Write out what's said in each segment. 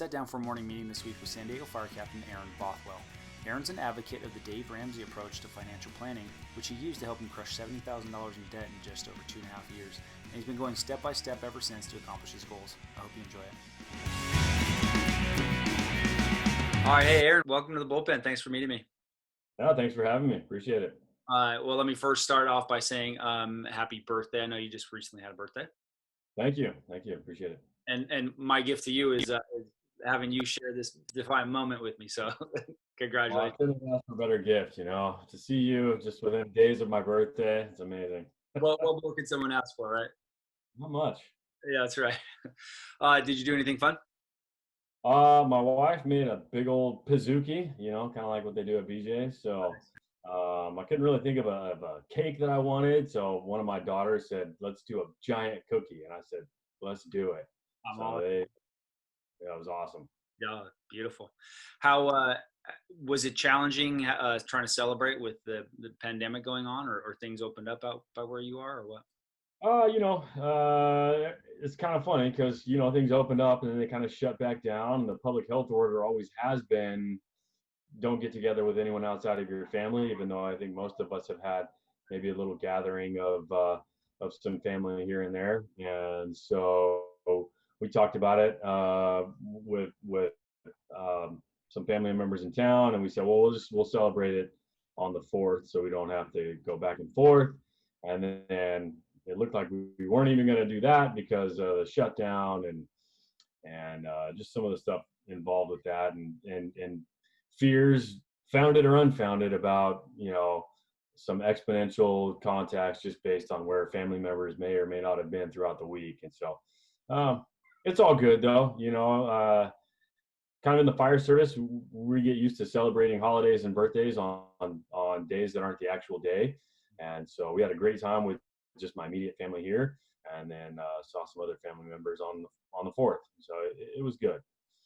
sat down for a morning meeting this week with San Diego Fire Captain Aaron Bothwell. Aaron's an advocate of the Dave Ramsey approach to financial planning, which he used to help him crush $70,000 in debt in just over 2.5 years. And he's been going step by step ever since to accomplish his goals. I hope you enjoy it. All right, hey Aaron, welcome to the bullpen. Thanks for meeting me. No, thanks for having me. Appreciate it. Well, let me first start off by saying happy birthday. I know you just recently had a birthday. Thank you. Appreciate it. And my gift to you is having you share this defining moment with me. So congratulations. Well, I couldn't ask for a better gift, to see you just within days of my birthday. It's amazing. Well, what more can someone ask for, right? Not much. Yeah, that's right. Did you do anything fun? My wife made a big old pizookie, kind of like what they do at BJ's. So I couldn't really think of a cake that I wanted. So one of my daughters said, let's do a giant cookie. And I said, let's do it. It was awesome. Yeah, beautiful. How was it challenging trying to celebrate with the pandemic going on, or things opened up out by where you are, or what? It's kind of funny because, things opened up and then they kind of shut back down. The public health order always has been, don't get together with anyone outside of your family, even though I think most of us have had maybe a little gathering of some family here and there. And so we talked about it with some family members in town, and we said, well, we'll celebrate it on the 4th, so we don't have to go back and forth. And then it looked like we weren't even going to do that because of the shutdown and just some of the stuff involved with that, and fears, founded or unfounded, about some exponential contacts just based on where family members may or may not have been throughout the week. And so it's all good though, kind of in the fire service, we get used to celebrating holidays and birthdays on days that aren't the actual day. And so we had a great time with just my immediate family here, and then saw some other family members on the 4th. So it was good.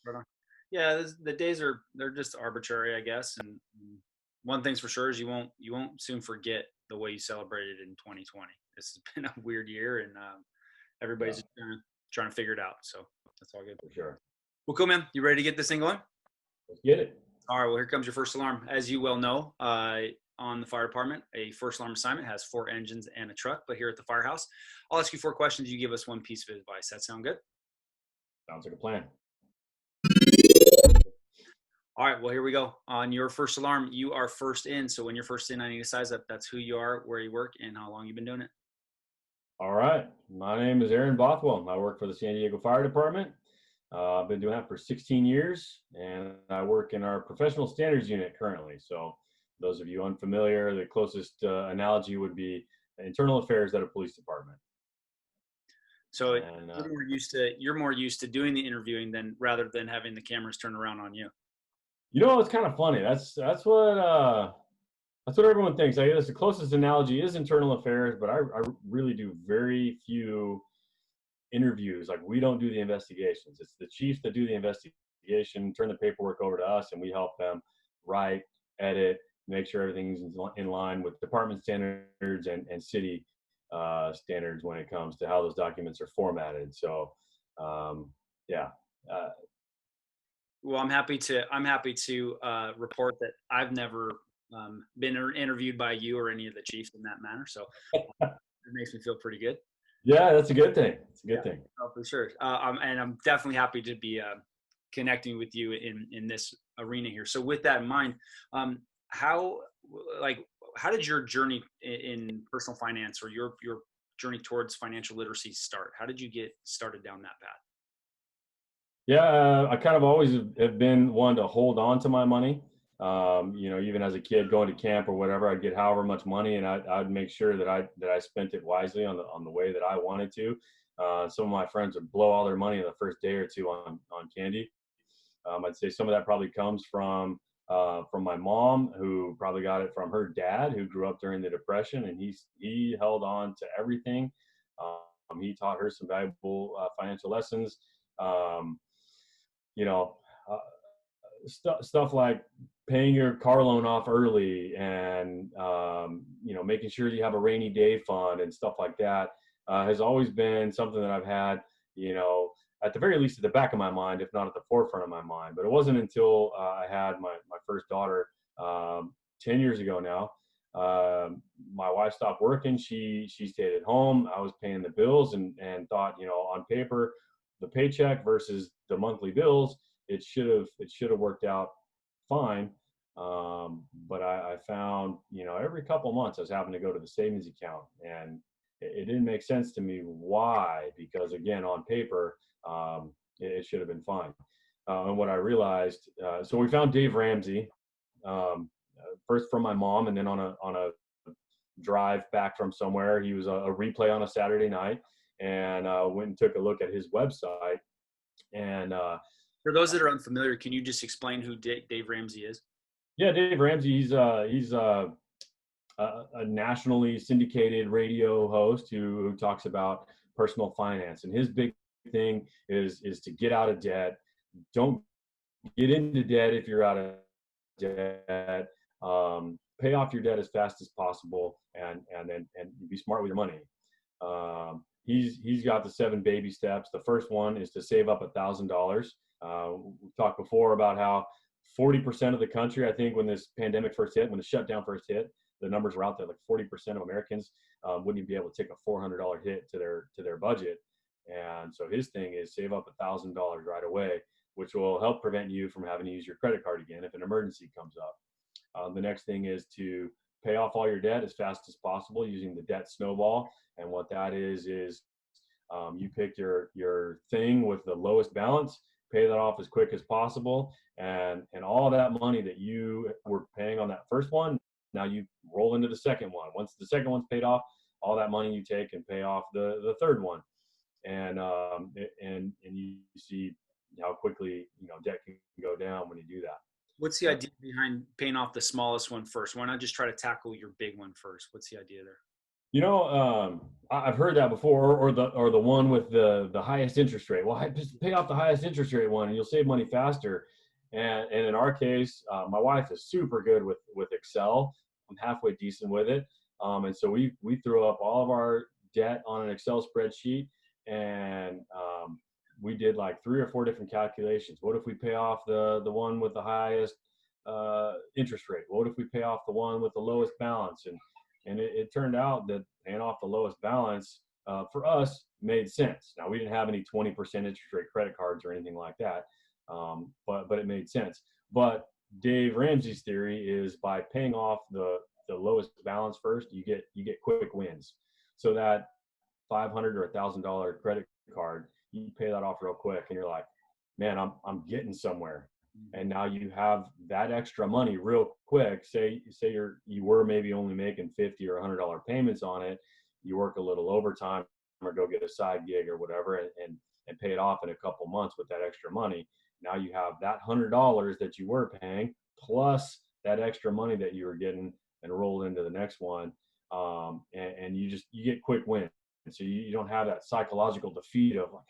Right on. Yeah, the days they're just arbitrary, I guess. And one thing's for sure is you won't soon forget the way you celebrated in 2020. This has been a weird year, and everybody's trying to figure it out. So that's all good. For sure. Well, cool, man. You ready to get this thing going? Let's get it. All right. Well, here comes your first alarm. As you well know, on the fire department, a first alarm assignment has 4 engines and a truck. But here at the firehouse, I'll ask you 4 questions. You give us 1 piece of advice. That sound good? Sounds like a plan. All right. Well, here we go. On your first alarm, you are first in. So when you're first in, I need to size up. That's who you are, where you work, and how long you've been doing it. All right. My name is Aaron Bothwell. I work for the San Diego Fire Department. I've been doing that for 16 years, and I work in our professional standards unit currently. So those of you unfamiliar, the closest analogy would be internal affairs at a police department. So you're more used to doing the interviewing rather than having the cameras turn around on you. It's kind of funny. That's what everyone thinks. I guess the closest analogy is internal affairs, but I really do very few interviews. Like, we don't do the investigations. It's the chiefs that do the investigation, turn the paperwork over to us, and we help them write, edit, make sure everything's in line with department standards and city standards when it comes to how those documents are formatted. So well, I'm happy to report that I've never been interviewed by you or any of the chiefs in that manner. So it makes me feel pretty good. Yeah, that's a good thing. It's a good thing. Oh, for sure. And I'm definitely happy to be connecting with you in this arena here. So with that in mind, how did your journey in personal finance, or your journey towards financial literacy, start? How did you get started down that path? Yeah, I kind of always have been one to hold on to my money. Even as a kid going to camp or whatever, I'd get however much money, and I'd make sure that I spent it wisely on the way that I wanted to. Some of my friends would blow all their money in the first day or 2 on candy. I'd say some of that probably comes from my mom, who probably got it from her dad, who grew up during the Depression, and he held on to everything. He taught her some valuable financial lessons. Stuff like paying your car loan off early, and making sure you have a rainy day fund and stuff like that has always been something that I've had at the very least at the back of my mind, if not at the forefront of my mind. But it wasn't until I had my first daughter 10 years ago now. My wife stopped working. She stayed at home. I was paying the bills and thought, on paper, the paycheck versus the monthly bills, it should have worked out fine. But I found, every couple of months I was having to go to the savings account, and it didn't make sense to me. Why? Because again, on paper, it should have been fine. And what I realized, so we found Dave Ramsey, first from my mom, and then on a drive back from somewhere. He was a replay on a Saturday night, and went and took a look at his website. And for those that are unfamiliar, can you just explain who Dave Ramsey is? Yeah, Dave Ramsey, he's a nationally syndicated radio host who talks about personal finance, and his big thing is to get out of debt. Don't get into debt if you're out of debt. Pay off your debt as fast as possible, and be smart with your money. He's got the 7 baby steps. The first one is to save up $1,000. We talked before about how 40% of the country, I think, when this pandemic first hit, when the shutdown first hit, the numbers were out there, like 40% of Americans wouldn't even be able to take a $400 hit to their budget. And so his thing is save up $1,000 right away, which will help prevent you from having to use your credit card again if an emergency comes up. The next thing is to pay off all your debt as fast as possible using the debt snowball. And what that is you pick your thing with the lowest balance, pay that off as quick as possible, and all that money that you were paying on that first one, now you roll into the second one. Once the second one's paid off, all that money you take and pay off the third one, and you see how quickly debt can go down when you do that. What's the idea behind paying off the smallest one first? Why not just try to tackle your big one first? What's the idea there? I've heard that before, or the one with the highest interest rate. Well, just pay off the highest interest rate one, and you'll save money faster. And in our case, my wife is super good with Excel. I'm halfway decent with it, and so we threw up all of our debt on an Excel spreadsheet, and we did like 3 or 4 different calculations. What if we pay off the one with the highest interest rate? What if we pay off the one with the lowest balance? And it turned out that paying off the lowest balance for us made sense. Now, we didn't have any 20% interest rate credit cards or anything like that, but it made sense. But Dave Ramsey's theory is by paying off the lowest balance first, you get quick wins. So that $500 or $1,000 credit card, you pay that off real quick, and you're like, man, I'm getting somewhere. And now you have that extra money real quick. Say you were maybe only making $50 or $100 payments on it. You work a little overtime or go get a side gig or whatever, and pay it off in a couple months with that extra money. Now you have that $100 that you were paying plus that extra money that you were getting, and roll into the next one. And you get quick wins. So you don't have that psychological defeat of like,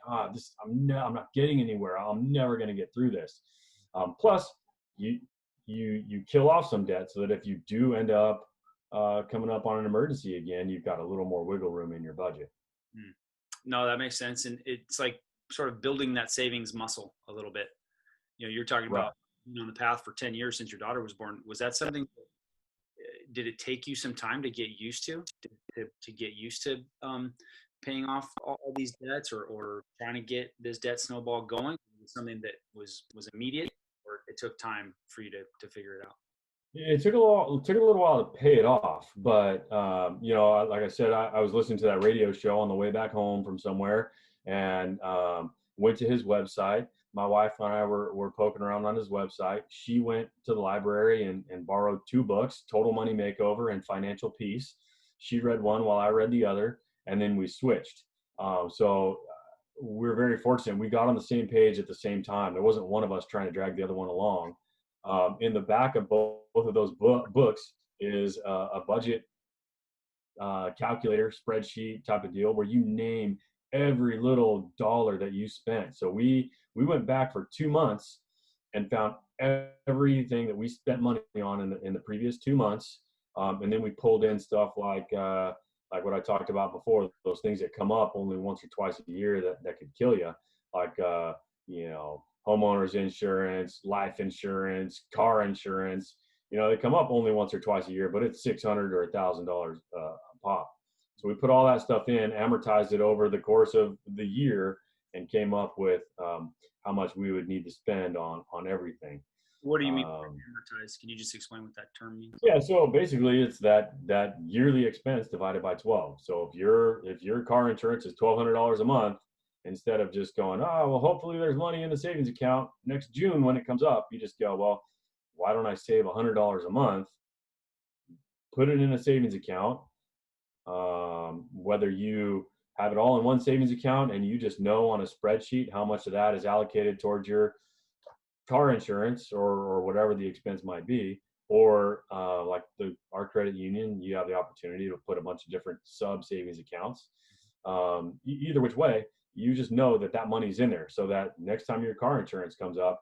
I'm not getting anywhere. I'm never going to get through this. Plus, you kill off some debt so that if you do end up coming up on an emergency again, you've got a little more wiggle room in your budget. No, that makes sense, and it's like sort of building that savings muscle a little bit. You're talking about being on the path for 10 years since your daughter was born. Was that something? Did it take you some time to get used to get used to paying off all these debts, or trying to get this debt snowball going? Was it something that was immediate, or it took time for you to figure it out? It took a little while to pay it off, but like I said, I was listening to that radio show on the way back home from somewhere, and went to his website. My wife and I were poking around on his website. She went to the library and borrowed 2 books, Total Money Makeover and Financial Peace. She read one while I read the other, and then we switched. So we're very fortunate. We got on the same page at the same time. There wasn't one of us trying to drag the other one along. In the back of both of those books is a budget calculator spreadsheet type of deal where you name every little dollar that you spent. So we went back for 2 months and found everything that we spent money on in the previous 2 months. And then we pulled in stuff like what I talked about before, those things that come up only once or twice a year that could kill you. like, homeowners insurance, life insurance, car insurance. They come up only once or twice a year, but it's $600 or $1,000 a pop. So we put all that stuff in, amortized it over the course of the year, and came up with how much we would need to spend on everything. What do you mean by amortized? Can you just explain what that term means? Yeah, so basically it's that yearly expense divided by 12. So if your car insurance is $1,200 a month, instead of just going, oh, well, hopefully there's money in the savings account next June when it comes up, you just go, well, why don't I save $100 a month, put it in a savings account, whether you have it all in one savings account and you just know on a spreadsheet how much of that is allocated towards your car insurance or whatever the expense might be, or like our credit union, you have the opportunity to put a bunch of different sub savings accounts. Either which way, you just know that money's in there, so that next time your car insurance comes up,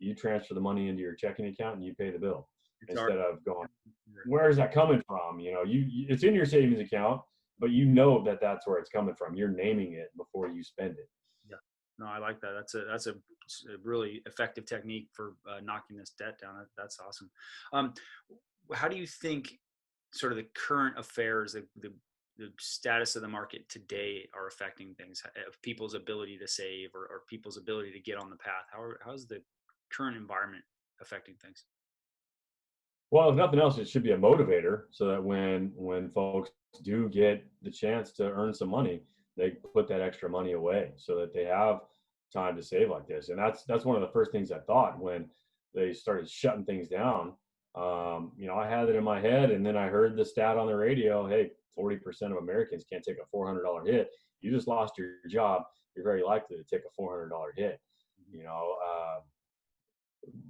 you transfer the money into your checking account and you pay the bill, instead of going, where's that coming from? It's in your savings account, but you know that's where it's coming from. You're naming it before you spend it. Yeah, no, I like that. That's a really effective technique for knocking this debt down. That's awesome. How do you think sort of the current affairs, the status of the market today are affecting things, of people's ability to save or people's ability to get on the path? How's the current environment affecting things? Well, if nothing else, it should be a motivator, so that when folks do get the chance to earn some money, they put that extra money away so that they have time to save like this. And that's one of the first things I thought when they started shutting things down. I had it in my head, and then I heard the stat on the radio: hey, 40% of Americans can't take a $400 hit. You just lost your job. You're very likely to take a $400 hit.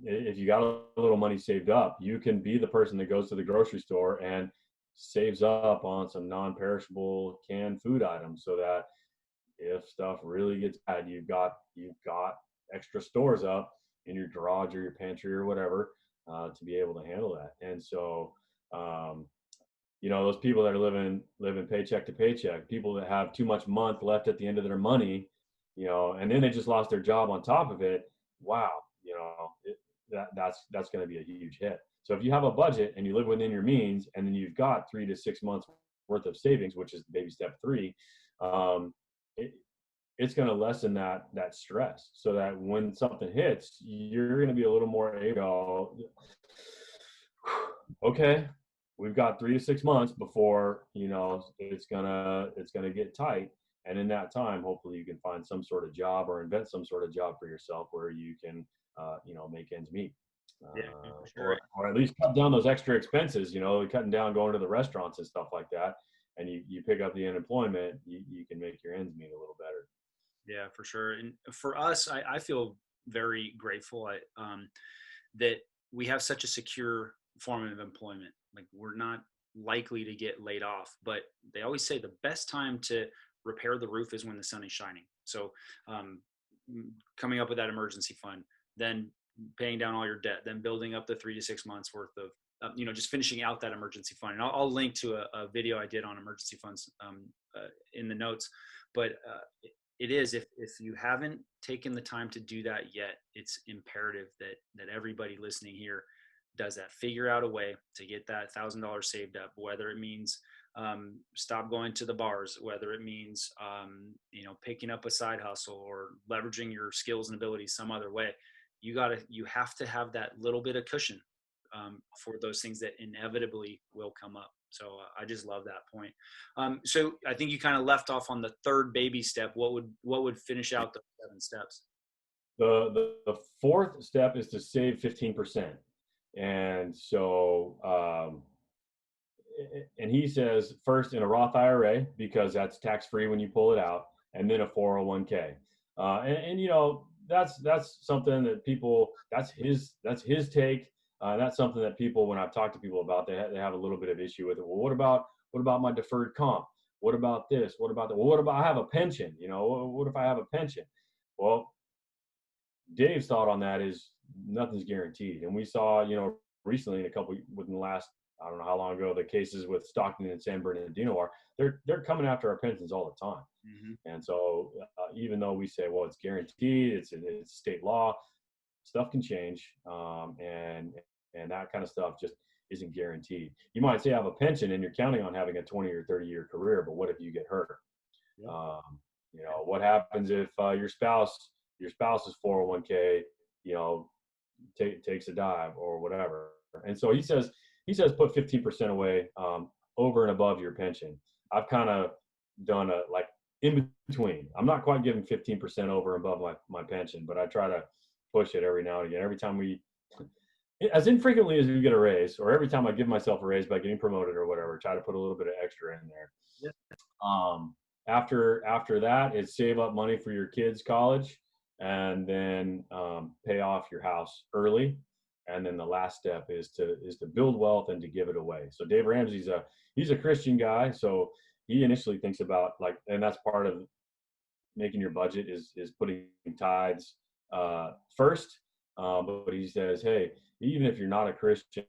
If you got a little money saved up, you can be the person that goes to the grocery store and saves up on some non-perishable canned food items, so that if stuff really gets bad, you've got extra stores up in your garage or your pantry or whatever, to be able to handle that. And so, those people that are living paycheck to paycheck, people that have too much month left at the end of their money, and then they just lost their job on top of it. Wow, that's going to be a huge hit. So if you have a budget and you live within your means, and then you've got 3 to 6 months worth of savings, which is baby step 3, it's going to lessen that stress, so that when something hits, you're going to be a little more able, okay, we've got 3 to 6 months before it's gonna get tight. And in that time, hopefully you can find some sort of job or invent some sort of job for yourself where you can make ends meet. Yeah, for sure. Or at least cut down those extra expenses, cutting down going to the restaurants and stuff like that, and you pick up the unemployment, you can make your ends meet a little better. Yeah, for sure. And for us, I feel very grateful that we have such a secure form of employment. Like, we're not likely to get laid off, but they always say the best time to repair the roof is when the sun is shining. So coming up with that emergency fund, then paying down all your debt, then building up the 3 to 6 months worth of, just finishing out that emergency fund. And I'll link to a video I did on emergency funds in the notes. But it is, if you haven't taken the time to do that yet, it's imperative that everybody listening here does that. Figure out a way to get that $1,000 saved up, whether it means stop going to the bars, whether it means picking up a side hustle or leveraging your skills and abilities some other way. You have to have that little bit of cushion for those things that inevitably will come up. So I just love that point. So I think you kind of left off on the third baby step. What would finish out the 7 steps? The fourth step is to save 15%. And so, and he says first in a Roth IRA, because that's tax-free when you pull it out, and then a 401k. And that's something that people, that's his take. That's something that people, when I've talked to people about, they have a little bit of issue with it. Well, what about my deferred comp? What about this? What about that? Well, what about I have a pension? What if I have a pension? Well, Dave's thought on that is nothing's guaranteed. And we saw, recently within the last, I don't know how long ago the cases with Stockton and San Bernardino are. They're coming after our pensions all the time. And so even though we say, well, it's guaranteed, it's state law, stuff can change, and that kind of stuff just isn't guaranteed. You might say I have a pension and you're counting on having a 20 or 30-year career, but what if you get hurt? You know, what happens if your spouse's 401k, you know, takes a dive or whatever? And so he says put 15% away over and above your pension. I've kind of done a like in between. I'm not quite giving 15% over and above my pension, but I try to push it every now and again. Every time as infrequently as we get a raise, or every time I give myself a raise by getting promoted or whatever, try to put a little bit of extra in there. After that, it's save up money for your kids' college, and then pay off your house early. And then the last step is to build wealth and to give it away. So Dave Ramsey's he's a Christian guy, so he initially thinks about and that's part of making your budget is putting tithes first. But he says, hey, even if you're not a Christian,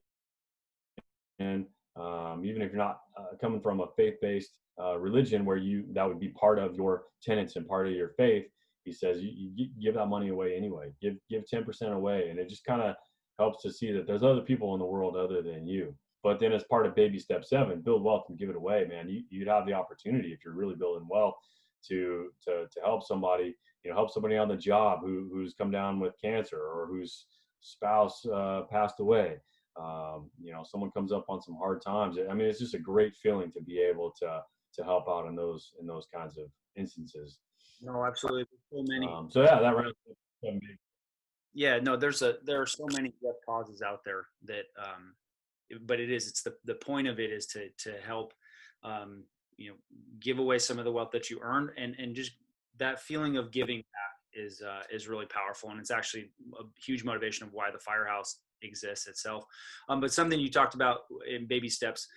and even if you're not coming from a faith-based religion where that would be part of your tenets and part of your faith, he says you give that money away anyway. Give 10% away, and it just kind of helps to see that there's other people in the world other than you. But then as part of baby step 7, build wealth and give it away, man. You'd have the opportunity, if you're really building wealth, to help somebody, help somebody on the job who's come down with cancer, or whose spouse passed away. Someone comes up on some hard times. I mean, it's just a great feeling to be able to help out in those kinds of instances. No, absolutely. There's so many. So yeah, that round. Yeah, no, there are so many just causes out there that, but it's the point of it is to help, give away some of the wealth that you earned, and just that feeling of giving back is really powerful. And it's actually a huge motivation of why the FIREhouse exists itself. But something you talked about in baby steps,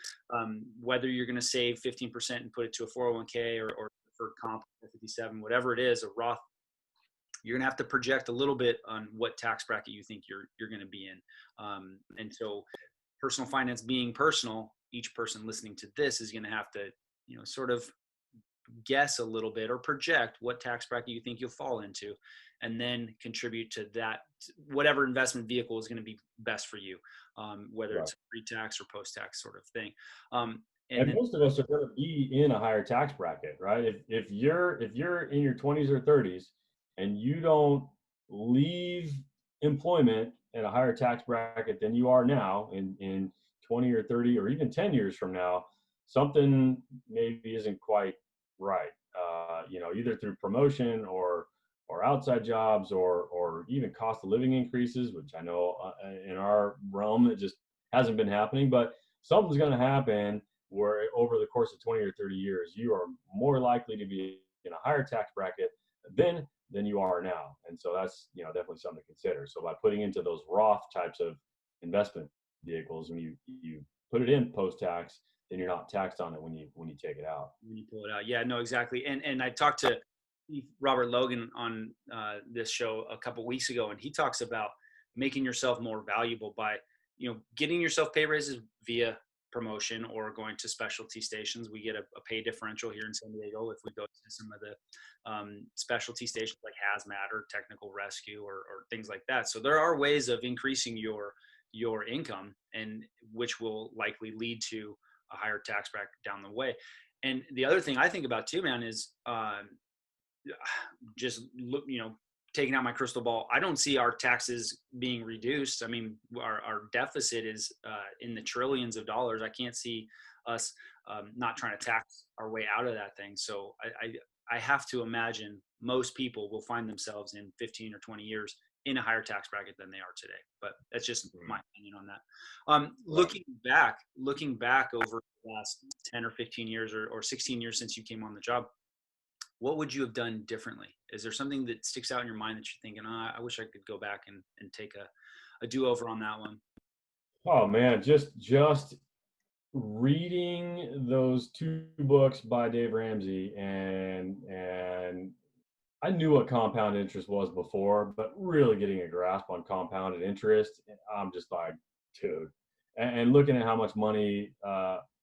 whether you're going to save 15% and put it to a 401k or for comp 57, whatever it is, a Roth, you're going to have to project a little bit on what tax bracket you think you're going to be in. And so personal finance being personal, each person listening to this is going to have to, sort of guess a little bit or project what tax bracket you think you'll fall into, and then contribute to that, whatever investment vehicle is going to be best for you, whether it's pre-tax or post-tax sort of thing. And most of us are going to be in a higher tax bracket, right? If you're in your 20s or 30s and you don't leave employment at a higher tax bracket than you are now in 20 or 30 or even 10 years from now, something maybe isn't quite right. Either through promotion or outside jobs or even cost of living increases, which I know in our realm it just hasn't been happening, but something's going to happen where over the course of 20 or 30 years, you are more likely to be in a higher tax bracket than you are now. And so that's, definitely something to consider. So by putting into those Roth types of investment vehicles, when you put it in post-tax, then you're not taxed on it when you take it out. When you pull it out. Yeah, no, exactly. And I talked to Robert Logan on this show a couple of weeks ago, and he talks about making yourself more valuable by, getting yourself pay raises via promotion or going to specialty stations. We get a pay differential here in San Diego if we go to some of the specialty stations like hazmat or technical rescue or things like that. So there are ways of increasing your income, and which will likely lead to a higher tax bracket down the way. And the other thing I think about too, man, is just look, taking out my crystal ball, I don't see our taxes being reduced. I mean, our deficit is in the trillions of dollars. I can't see us not trying to tax our way out of that thing. So I have to imagine most people will find themselves in 15 or 20 years in a higher tax bracket than they are today. But that's just my opinion on that. Looking back over the last 10 or 15 years or 16 years since you came on the job, what would you have done differently? Is there something that sticks out in your mind that you're thinking, I wish I could go back and take a do-over on that one? Oh man, just reading those 2 books by Dave Ramsey, and I knew what compound interest was before, but really getting a grasp on compounded interest, I'm just like, dude. and looking at how much money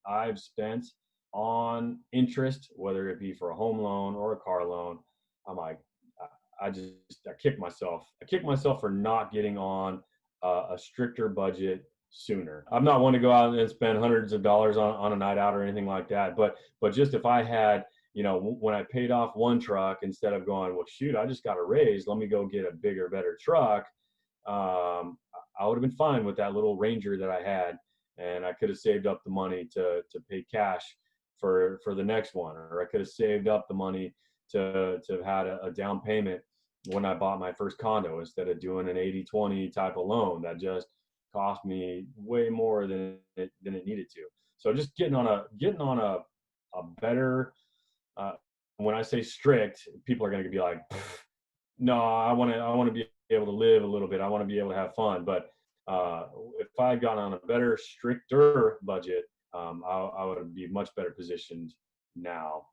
I've spent on interest, whether it be for a home loan or a car loan, I'm like, I kick myself. I kick myself for not getting on a stricter budget sooner. I'm not one to go out and spend hundreds of dollars on a night out or anything like that. But just if I had, when I paid off one truck, instead of going, well, shoot, I just got a raise, let me go get a bigger, better truck. I would have been fine with that little Ranger that I had, and I could have saved up the money to pay cash for the next one, or I could have saved up the money to have had a down payment when I bought my first condo, instead of doing an 80-20 type of loan that just cost me way more than it needed to. So just getting on a better, when I say strict, people are going to be like, no, I want to be able to live a little bit. I want to be able to have fun. But if I had gone on a better, stricter budget, I would be much better positioned now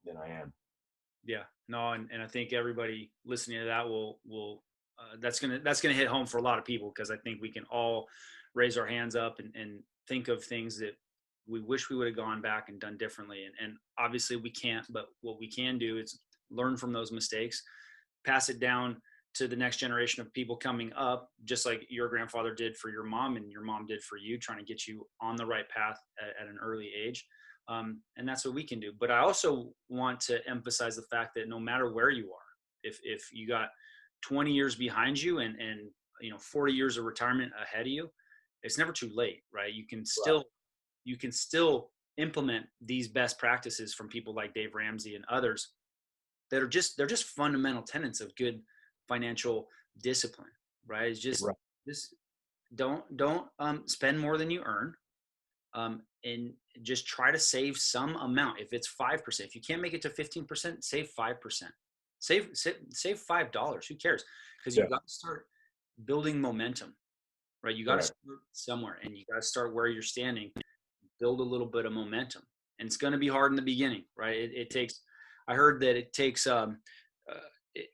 than I am. Yeah, no, and I think everybody listening to that will that's gonna hit home for a lot of people, because I think we can all raise our hands up and think of things that we wish we would have gone back and done differently. And obviously we can't, but what we can do is learn from those mistakes, pass it down to the next generation of people coming up, just like your grandfather did for your mom and your mom did for you, trying to get you on the right path at an early age. And that's what we can do. But I also want to emphasize the fact that no matter where you are, if you got 20 years behind you and 40 years of retirement ahead of you, it's never too late, right? You can still implement these best practices from people like Dave Ramsey and others that are they're just fundamental tenets of good financial discipline, right? It's just Right. don't spend more than you earn. And just try to save some amount. If it's 5%, if you can't make it to 15%, save 5%. Save $5. Who cares? Because you've got to start building momentum, right? You got to start somewhere, and you got to start where you're standing. Build a little bit of momentum, and it's going to be hard in the beginning, right? It takes. I heard that it takes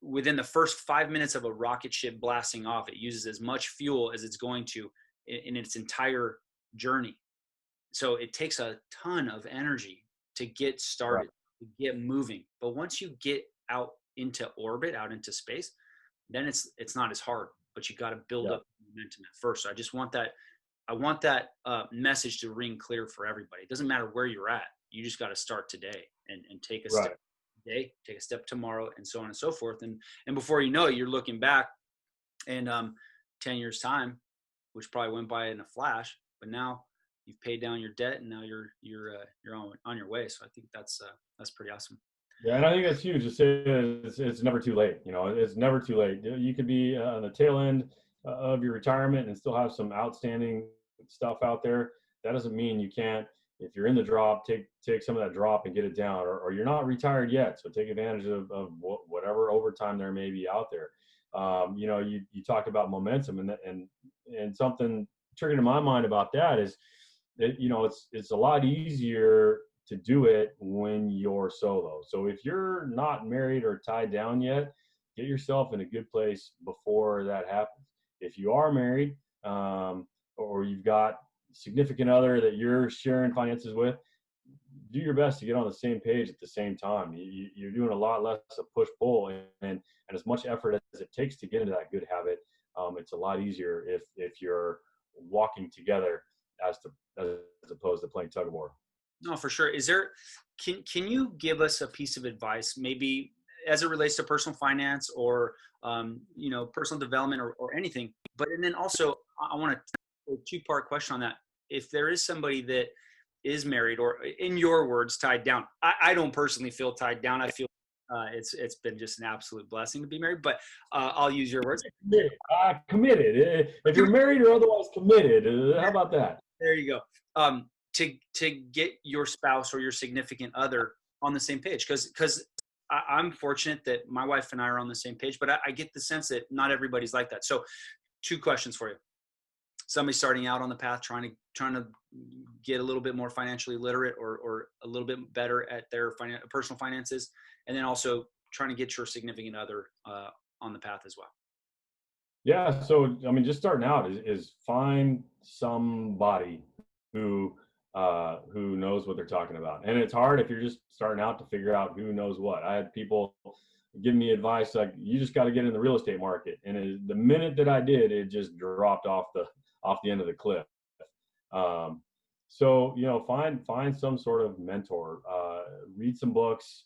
within the first 5 minutes of a rocket ship blasting off, it uses as much fuel as it's going to in its entire journey. So it takes a ton of energy to get started, to get moving. But once you get out into orbit, out into space, then it's not as hard. But you got to build up momentum at first. So I just want that. I want that message to ring clear for everybody. It doesn't matter where you're at. You just got to start today and take a step today, take a step tomorrow, and so on and so forth. And before you know it, you're looking back, and 10 years time, which probably went by in a flash, but now you've paid down your debt, and now you're on your way. So I think that's pretty awesome. Yeah, and I think that's huge to say it's never too late. It's never too late. You could be on the tail end of your retirement and still have some outstanding stuff out there. That doesn't mean you can't. If you're in the drop, take some of that drop and get it down, or you're not retired yet, so take advantage of whatever overtime there may be out there. You talked about momentum, and something triggered in my mind about that is that it's a lot easier to do it when you're solo. So if you're not married or tied down yet, get yourself in a good place before that happens. If you are married, or you've got a significant other that you're sharing finances with, do your best to get on the same page at the same time. You're doing a lot less of push-pull, and as much effort as it takes to get into that good habit, it's a lot easier if you're walking together as opposed to playing tug of war. No, for sure. Can you give us a piece of advice, maybe as it relates to personal finance or personal development or anything? And then also, I want a two-part question on that. If there is somebody that is married, or in your words, tied down. I don't personally feel tied down. I feel it's been just an absolute blessing to be married, but I'll use your words. Committed. If you're married or otherwise committed, how about that? There you go. To get your spouse or your significant other on the same page, because I'm fortunate that my wife and I are on the same page, but I get the sense that not everybody's like that. So 2 questions for you. Somebody starting out on the path, trying to get a little bit more financially literate or a little bit better at their personal finances, and then also trying to get your significant other on the path as well. Yeah. So, I mean, just starting out is find somebody who knows what they're talking about. And it's hard if you're just starting out to figure out who knows what. I had people give me advice like, you just got to get in the real estate market. And the minute that I did, it just dropped off the end of the cliff. Um, so, find some sort of mentor, read some books,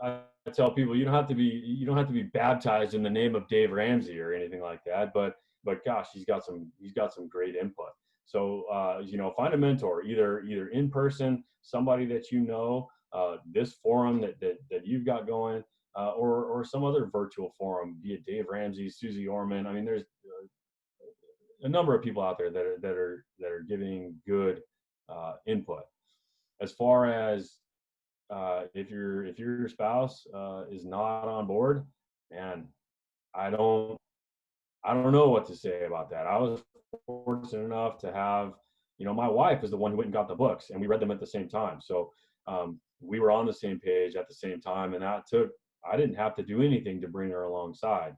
I tell people you don't have to be baptized in the name of Dave Ramsey or anything like that, but gosh, he's got some great input. So find a mentor, either in person, somebody that this forum that you've got going, or some other virtual forum, be it Dave Ramsey, Susie Orman. I mean, there's a number of people out there that are giving good input. As far as if your spouse is not on board, man, I don't I don't know what to say about that. I was fortunate enough to have, my wife is the one who went and got the books, and we read them at the same time. So we were on the same page at the same time, and I didn't have to do anything to bring her alongside.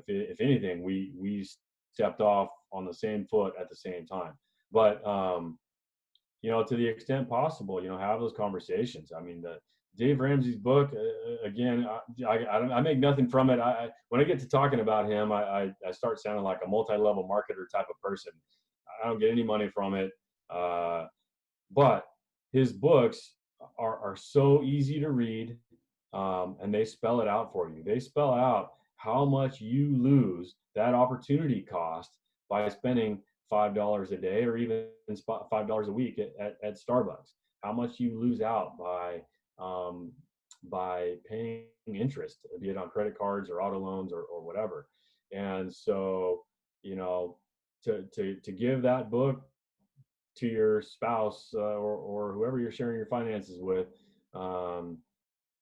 If anything, we stepped off on the same foot at the same time. But to the extent possible, have those conversations. I mean, the Dave Ramsey's book, again, I make nothing from it. When I get to talking about him, I start sounding like a multi-level marketer type of person. I don't get any money from it. But his books are so easy to read, and they spell it out for you. They spell out how much you lose that opportunity cost by spending $5 a day or even $5 a week at Starbucks. How much you lose out by paying interest, be it on credit cards or auto loans or whatever. And so, to give that book to your spouse or whoever you're sharing your finances with,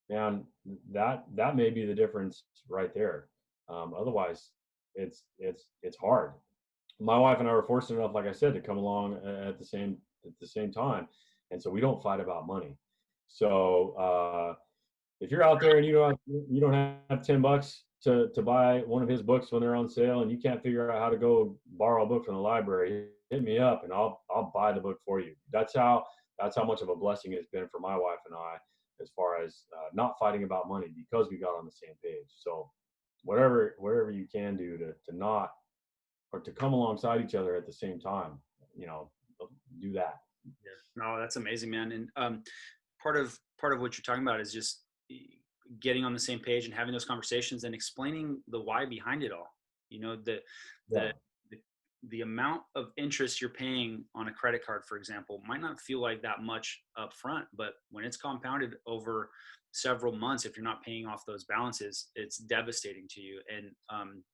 man, that may be the difference right there. Otherwise, it's hard. My wife and I were fortunate enough, like I said, to come along at the same time, and so we don't fight about money. So if you're out there and you don't have $10 to buy one of his books when they're on sale, and you can't figure out how to go borrow a book from the library, hit me up and I'll buy the book for you. That's how much of a blessing it's been for my wife and I, as far as not fighting about money, because we got on the same page. So whatever you can do to not, or to come alongside each other at the same time, do that. Yeah. No, that's amazing, man. And part of what you're talking about is just getting on the same page and having those conversations and explaining the why behind it all. The Yeah. the amount of interest you're paying on a credit card, for example, might not feel like that much up front, but when it's compounded over several months, if you're not paying off those balances, it's devastating to you. And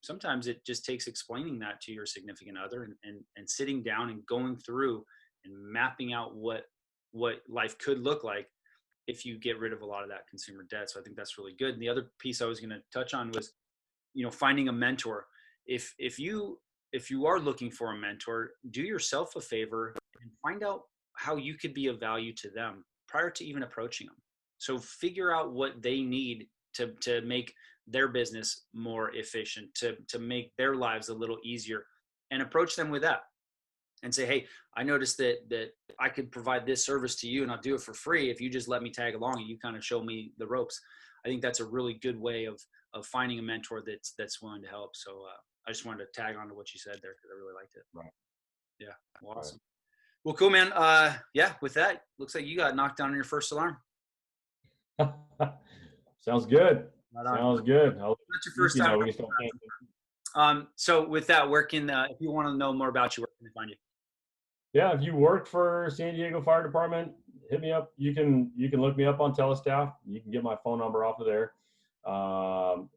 sometimes it just takes explaining that to your significant other, and sitting down and going through and mapping out what life could look like if you get rid of a lot of that consumer debt. So I think that's really good. And the other piece I was going to touch on was, finding a mentor. If you are looking for a mentor, do yourself a favor and find out how you could be of value to them prior to even approaching them. So figure out what they need to make their business more efficient, to make their lives a little easier, and approach them with that and say, hey, I noticed that I could provide this service to you, and I'll do it for free if you just let me tag along and you kind of show me the ropes. I think that's a really good way of finding a mentor that's willing to help. So I just wanted to tag on to what you said there, because I really liked it. Right. Yeah. Well, awesome. Right. Well, cool, man. Yeah, with that, looks like you got knocked down on your first alarm. Sounds good. Sounds good. That's your first time. So with that, where can, if you want to know more about you, where can they find you? Yeah, if you work for San Diego Fire Department, hit me up. You can look me up on Telestaff. You can get my phone number off of there.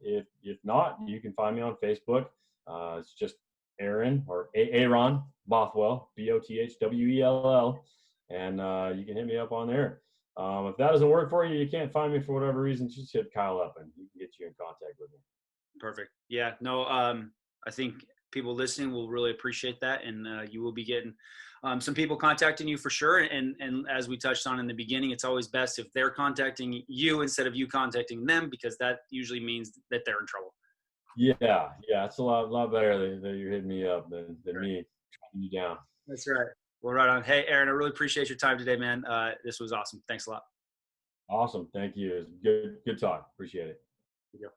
If not, you can find me on Facebook. It's just Aaron or Aaron Bothwell, Bothwell, and you can hit me up on there. If that doesn't work for you, you can't find me for whatever reason, just hit Kyle up and he can get you in contact with me. Perfect. Yeah, no, I think people listening will really appreciate that, and you will be getting some people contacting you for sure. And as we touched on in the beginning, it's always best if they're contacting you instead of you contacting them, because that usually means that they're in trouble. Yeah, it's a lot better that you're hitting me up than Right. me tracking you down. That's right. Well, right on. Hey, Aaron, I really appreciate your time today, man. This was awesome. Thanks a lot. Awesome, thank you. It's good talk. Appreciate it. There you go.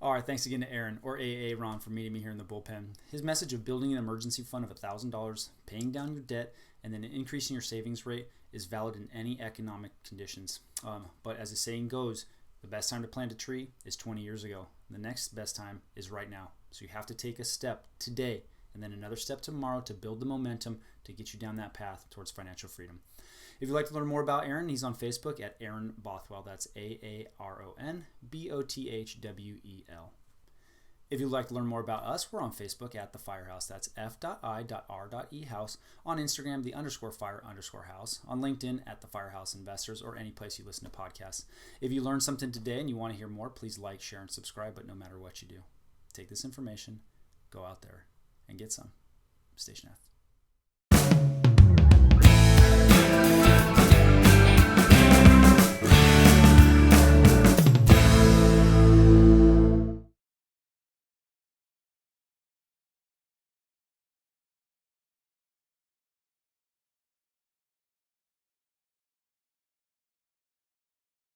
All right, thanks again to Aaron, or Ron, for meeting me here in the bullpen. His message of building an emergency fund of $1,000, paying down your debt, and then increasing your savings rate is valid in any economic conditions. But as the saying goes, the best time to plant a tree is 20 years ago. The next best time is right now. So you have to take a step today and then another step tomorrow to build the momentum to get you down that path towards financial freedom. If you'd like to learn more about Aaron, he's on Facebook at Aaron Bothwell. That's AARONBOTHWEL. If you'd like to learn more about us, we're on Facebook at The FIREhouse. That's F.I.R.E.house. On Instagram, the _fire_house. On LinkedIn at The FIREhouse Investors, or any place you listen to podcasts. If you learned something today and you want to hear more, please like, share, and subscribe. But no matter what you do, take this information, go out there, and get some. Station F.